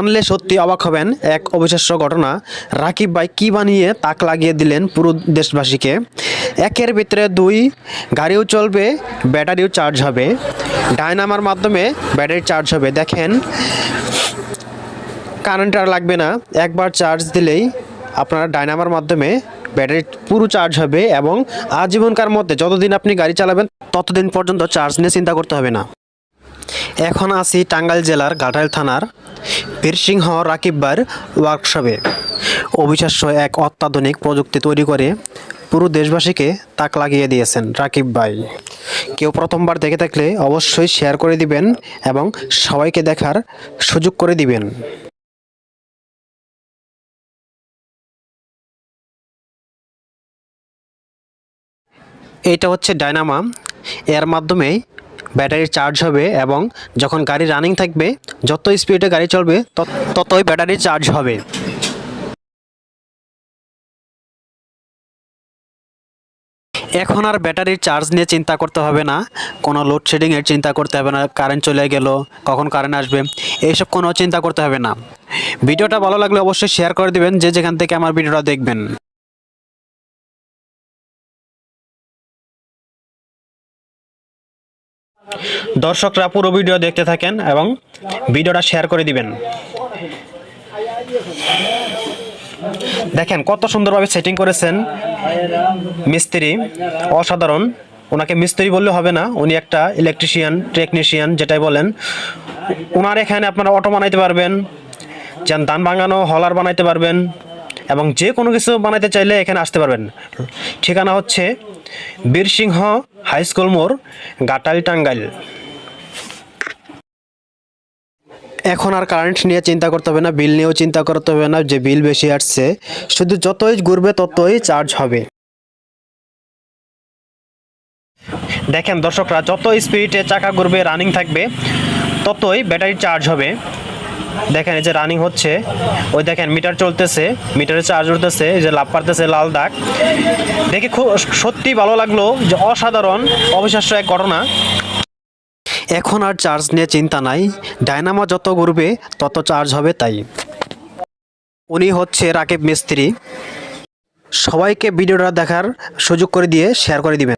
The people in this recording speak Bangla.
জানলে সত্যি অবাক হবেন। এক অবিশ্বাস্য ঘটনা। রাকিব ভাই কি বানিয়ে তাক লাগিয়ে দিলেন পুরো দেশবাসীকে। একের ভিতরে দুই, গাড়িও চলবে, ব্যাটারিও চার্জ হবে, ডায়নামার মাধ্যমে ব্যাটারি চার্জ হবে। দেখেন, কারেন্ট আর লাগবে না, একবার চার্জ দিলেই আপনার ডায়নামার মাধ্যমে ব্যাটারি পুরো চার্জ হবে এবং আজীবনকার মধ্যে যতদিন আপনি গাড়ি চালাবেন ততদিন পর্যন্ত চার্জ নিয়ে চিন্তা করতে হবে না। এখন আছি টাঙ্গাইল জেলার ঘাটাইল থানার বীরসিংহ রাকিব ভাইয়ের ওয়ার্কশপে। অবিশ্বাস্য এক অত্যাধুনিক প্রযুক্তি তৈরি করে পুরো দেশবাসীকে তাক লাগিয়ে দিয়েছেন রাকিব ভাই। কেউ প্রথমবার দেখে থাকলে অবশ্যই শেয়ার করে দিবেন এবং সবাইকে দেখার সুযোগ করে দিবেন। এইটা হচ্ছে ডায়নামা। এর মাধ্যমে ব্যাটারি চার্জ হবে এবং যখন গাড়ি রানিং থাকবে, যত স্পিডে গাড়ি চলবে ততই ব্যাটারি চার্জ হবে। এখন আর ব্যাটারির চার্জ নিয়ে চিন্তা করতে হবে না, কোনো লোডশেডিংয়ের চিন্তা করতে হবে না, কারেন্ট চলে গেল কখন কারেন্ট আসবে এইসব কোনো চিন্তা করতে হবে না। ভিডিওটা ভালো লাগলে অবশ্যই শেয়ার করে দিবেন যে যেখান থেকে আমার ভিডিওটা দেখবেন। দর্শকরা পুরো ভিডিও দেখতে থাকেন এবং ভিডিওটা শেয়ার করে দিবেন। দেখেন কত সুন্দরভাবে সেটিং করেছেন মিস্ত্রি, অসাধারণ। ওনাকে মিস্ত্রি বললে হবে না, উনি একটা ইলেকট্রিশিয়ান, টেকনিশিয়ান যেটাই বলেন। ওনার এখানে আপনারা অটো বানাইতে পারবেন, যেন ধান ভাঙানো হলার বানাইতে পারবেন এবং যে কোনো কিছু বানাইতে চাইলে এখানে আসতে পারবেন। ঠিকানা হচ্ছে বীরসিংহ হাই স্কুল মোড়, ঘাটাইল, টাঙ্গাইল। এখন আর কারেন্ট নিয়ে চিন্তা করতে হবে না, বিল নিয়েও চিন্তা করতে হবে না যে বিল বেশি আসছে। শুধু যতই ঘুরবে ততই চার্জ হবে। দেখেন দর্শকরা, যত স্পিডে চাকা ঘুরবে, রানিং থাকবে, ততই ব্যাটারি চার্জ হবে। দেখেন এই যে রানিং হচ্ছে, ওই দেখেন মিটার চলতেছে, মিটারে চার্জ উঠতেছে, এই যে লাভ পারতেছে লাল দাগ। দেখে খুব সত্যি ভালো লাগলো, যে অসাধারণ অবিশ্বাস্য এক ঘটনা। এখন আর চার্জ নিয়ে চিন্তা নাই, ডায়নামো যত ঘুরবে তত চার্জ হবে। তাই উনি হচ্ছে রাকিব মিস্ত্রি। সবাইকে ভিডিওটা দেখার সুযোগ করে দিয়ে শেয়ার করে দিবেন।